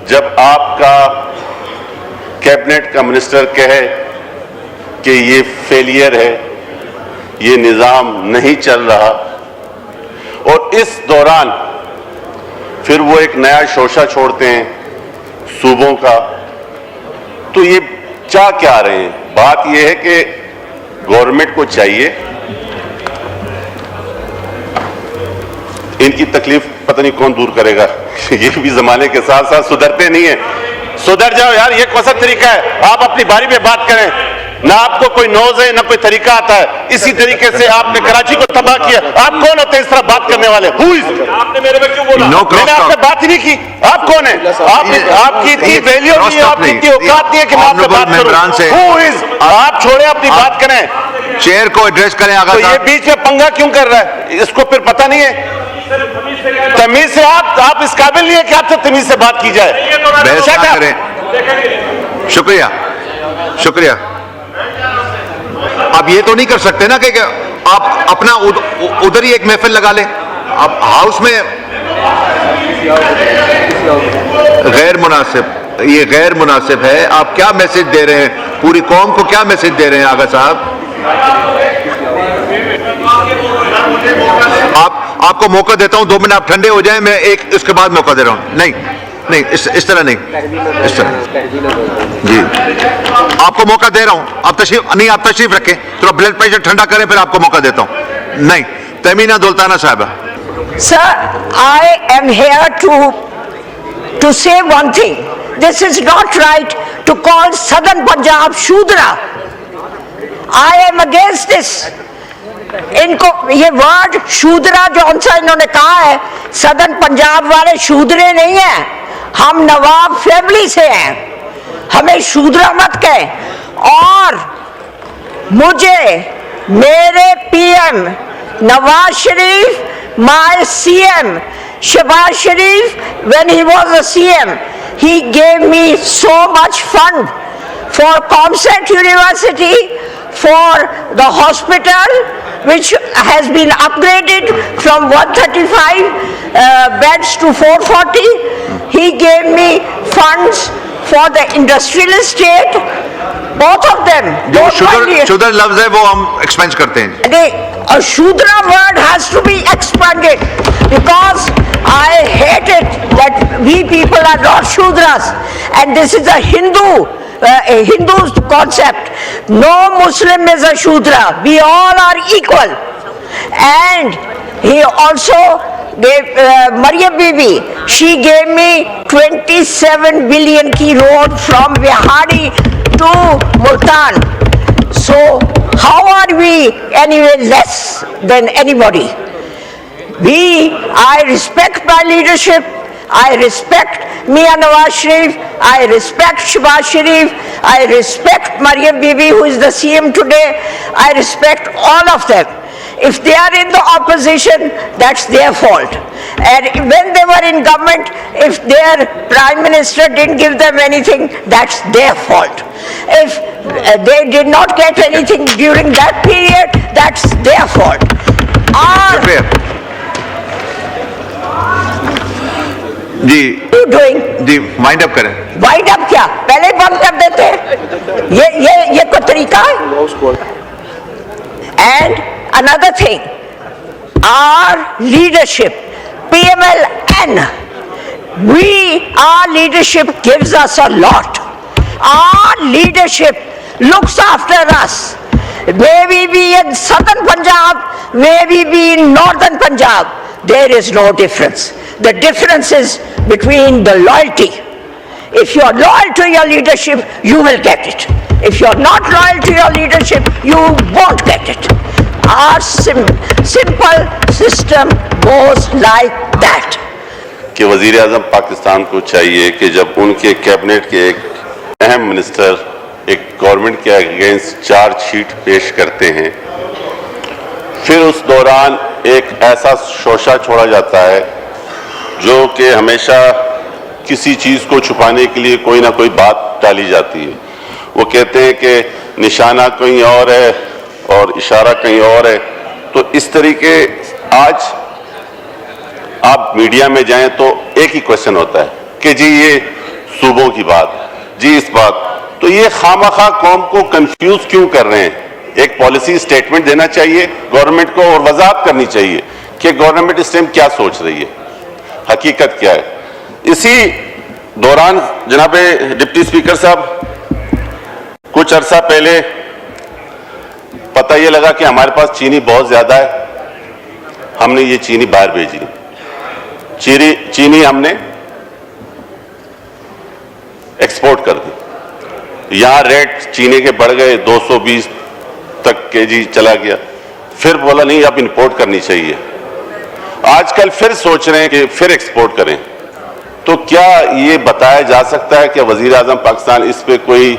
جب آپ کا کیبنٹ کا منسٹر کہے کہ یہ فیلئر ہے, یہ نظام نہیں چل رہا, اور اس دوران پھر وہ ایک نیا شوشہ چھوڑتے ہیں صوبوں کا, تو یہ چاہ کیا رہے ہیں؟ بات یہ ہے کہ گورنمنٹ کو چاہیے, ان کی تکلیف پتہ نہیں کون دور کرے گا, یہ بھی زمانے کے ساتھ ساتھ سدھرتے نہیں ہیں. سدھر جاؤ یار, یہ کون سا طریقہ ہے؟ آپ اپنی باری پہ بات کریں, نہ آپ کو کوئی نوز ہے نہ کوئی طریقہ آتا ہے. اسی طریقے سے آپ نے کراچی کو تباہ کیا. آپ کون ہوتے ہیں اس طرح بات کرنے والے؟ آپ نے میرے میں کیوں بولا؟ میں نے آپ سے بات ہی نہیں کی. آپ کون ہیں؟ آپ کی اتنی ویلیو نہیں ہے, آپ کی اتنی اوقات نہیں ہے کہ میں آپ سے بات کروں. آپ چھوڑیں, اپنی بات کریں, چیئر کو ایڈریس کریں. تو یہ بیچ میں پنگا کیوں کر رہا ہے؟ اس کو پھر پتہ نہیں ہے تمیز سے. آپ اس قابل نہیں ہے کہ آپ سے تمیز سے بات کی جائے. بحث نہ کریں. شکریہ شکریہ. آپ یہ تو نہیں کر سکتے نا کہ آپ اپنا ادھر ہی ایک محفل لگا لیں. آپ ہاؤس میں غیر مناسب, یہ غیر مناسب ہے. آپ کیا میسج دے رہے ہیں پوری قوم کو؟ کیا میسج دے رہے ہیں آغا صاحب؟ آپ کو موقع دیتا ہوں 2 منٹ, آپ ٹھنڈے ہو جائیں, میں ایک اس کے بعد موقع دے رہا ہوں. نہیں اس طرح نہیں, اس طرح جی آپ کو موقع دے رہا ہوں. آپ تشریف رکھیں, تھوڑا بلڈ پریشر ٹھنڈا کریں, پھر آپ کو موقع دیتا ہوں. نہیں, تیمینہ دولتانہ صاحبہ. Sir, I am here to say one thing. This is not right to call Southern Punjab Shudra. I am against this. ان کو یہ ورڈ شودرا جو ان سے انہوں نے کہا ہے, صدر پنجاب والے شودرے نہیں ہیں, ہم نواب فیملی سے ہیں, ہمیں شودرا مت کہیں. اور مجھے میرے P M Nawaz Sharif, my CM Shehbaz Sharif, when he was a CM, he gave me so much fund for Comsat University, for the hospital which has been upgraded from 135 beds to 440. He gave me funds for the industrial estate, both of them. جو شودر لفظ ہے وہ ہم expand کرتے ہیں. A Shudra word has to be expanded, because I hate it that we people are not Shudras, and this is a Hindu concept. No Muslim is a Shudra. We all are equal. And he also gave Maryam Bibi, she gave me 27 billion ki road from Vihari to Multan. So how are we anyway less than anybody? I respect my leadership. I respect Mian Nawaz Sharif. I respect Shehbaz Sharif. I respect Maryam Bibi, who is the CM today. I respect all of them. If they are in the opposition, that's their fault. And when they were in government, if their prime minister didn't give them anything, that's their fault. If they did not get anything during that period, that's their fault. جی وائنڈ اپ کریں. وائنڈ اپ کیا, پہلے بند کر دیتے ہیں, یہ کوئی طریقہ ہے؟ And another thing, our leadership, PMLN, our leadership gives us a lot. Our leadership looks after us. Maybe be in southern Punjab, maybe be in northern Punjab, there is no difference. The difference is between the loyalty. If you are loyal to your leadership, you will get it. If you are not loyal to your leadership, you won't get it. Our simple system goes like that. کہ وزیر اعظم پاکستان کو چاہیے کہ جب ان کے cabinet کے ایک اہم منسٹر ایک گورنمنٹ کے اگینسٹ چارج شیٹ پیش کرتے ہیں, پھر اس دوران ایک ایسا شوشہ چھوڑا جاتا ہے جو کہ ہمیشہ کسی چیز کو چھپانے کے لیے کوئی نہ کوئی بات ڈالی جاتی ہے. وہ کہتے ہیں کہ نشانہ کہیں اور ہے اور اشارہ کہیں اور ہے. تو اس طریقے آج آپ میڈیا میں جائیں تو ایک ہی کوشچن ہوتا ہے کہ جی یہ صوبوں کی بات، جی اس بات، تو یہ خامخواہ قوم کو کنفیوز کیوں کر رہے ہیں؟ ایک پالیسی سٹیٹمنٹ دینا چاہیے گورنمنٹ کو اور وضاحت کرنی چاہیے کہ گورنمنٹ اس ٹائم کیا سوچ رہی ہے، حقیقت کیا ہے۔ اسی دوران جناب ڈپٹی اسپیکر صاحب، کچھ عرصہ پہلے پتہ یہ لگا کہ ہمارے پاس چینی بہت زیادہ ہے، ہم نے یہ چینی باہر بھیجی، چینی ہم نے ایکسپورٹ کر دی، یہاں ریٹ چینی کے بڑھ گئے 220 تک کے جی چلا گیا، پھر بولا نہیں اب امپورٹ کرنی چاہیے، آج کل پھر سوچ رہے ہیں کہ پھر ایکسپورٹ کریں۔ تو کیا یہ بتایا جا سکتا ہے کہ وزیر اعظم پاکستان اس پہ کوئی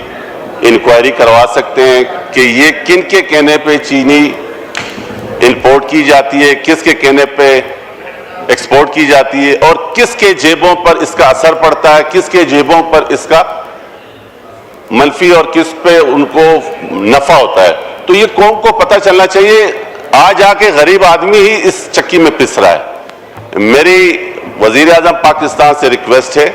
انکوائری کروا سکتے ہیں کہ یہ کن کے کہنے پہ چینی امپورٹ کی جاتی ہے، کس کے کہنے پہ ایکسپورٹ کی جاتی ہے، اور کس کے جیبوں پر اس کا اثر پڑتا ہے، کس کے جیبوں پر اس کا منفی اور کس پہ ان کو نفع ہوتا ہے؟ تو یہ قوم کو پتہ چلنا چاہیے، آج آ کے غریب آدمی ہی اس چکی میں پس رہا ہے۔ میری وزیر اعظم پاکستان سے ریکویسٹ ہے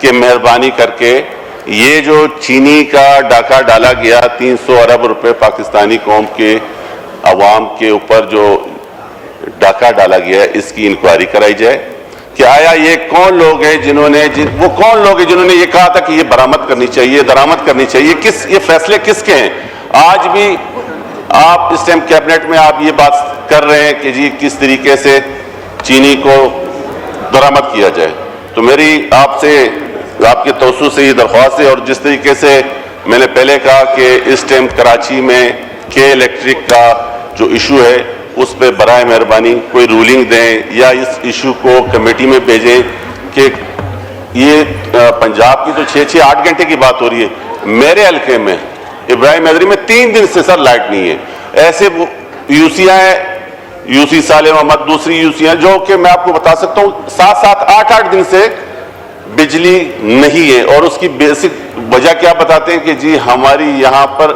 کہ مہربانی کر کے یہ جو چینی کا ڈاکہ ڈالا گیا 300 ارب روپے پاکستانی قوم کے عوام کے اوپر جو ڈاکہ ڈالا گیا ہے، اس کی انکوائری کرائی جائے کہ آیا یہ کون لوگ ہیں جنہوں نے یہ کہا تھا کہ یہ برآمد کرنی چاہیے، درآمد کرنی چاہیے، یہ فیصلے کس کے ہیں؟ آج بھی آپ اس ٹائم کیبنٹ میں آپ یہ بات کر رہے ہیں کہ جی کس طریقے سے چینی کو درآمد کیا جائے۔ تو میری آپ سے، آپ کے توسط سے یہ درخواست ہے، اور جس طریقے سے میں نے پہلے کہا کہ اس ٹائم کراچی میں کے الیکٹرک کا جو ایشو ہے اس پہ برائے مہربانی کوئی رولنگ دیں یا اس ایشو کو کمیٹی میں بھیجیں کہ یہ پنجاب کی تو 6-8 گھنٹے کی بات ہو رہی ہے، میرے حلقے میں ابراہیم حیدری میں 3 دن سے سر لائٹ نہیں ہے، ایسے یوسیاں ہیں، یوسی صالح محمد، دوسری یوسیاں جو کہ میں آپ کو بتا سکتا ہوں 7-7 8-8 دن سے بجلی نہیں ہے، اور اس کی بیسک وجہ کیا بتاتے ہیں کہ جی ہماری یہاں پر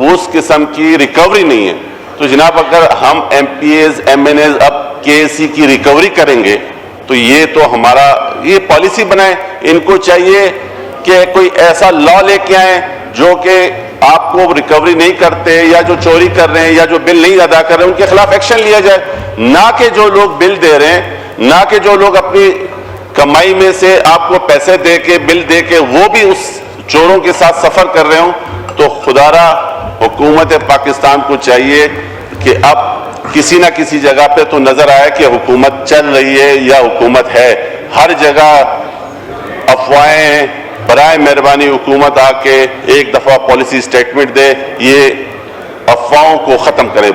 اس قسم کی ریکوری نہیں ہے۔ تو جناب اگر ہم M P as M N as اب کے اے سی کی ریکوری کریں گے تو یہ تو ہمارا یہ پالیسی بنائیں، ان کو چاہیے کہ کوئی ایسا لا لے کے آئیں جو کہ آپ کو ریکوری نہیں کرتے یا جو چوری کر رہے ہیں یا جو بل نہیں ادا کر رہے ہیں ان کے خلاف ایکشن لیا جائے، نہ کہ جو لوگ بل دے رہے ہیں، نہ کہ جو لوگ اپنی کمائی میں سے آپ کو پیسے دے کے بل دے کے وہ بھی اس چوروں کے ساتھ سفر کر رہے ہوں۔ تو خدارا حکومت پاکستان کو چاہیے کہ اب کسی نہ کسی جگہ پہ تو نظر آئے کہ حکومت چل رہی ہے یا حکومت ہے، ہر جگہ افواہیں ہیں، برائے مہربانی حکومت آ کے ایک دفعہ پالیسی سٹیٹمنٹ دے، یہ افواہوں کو ختم کرے۔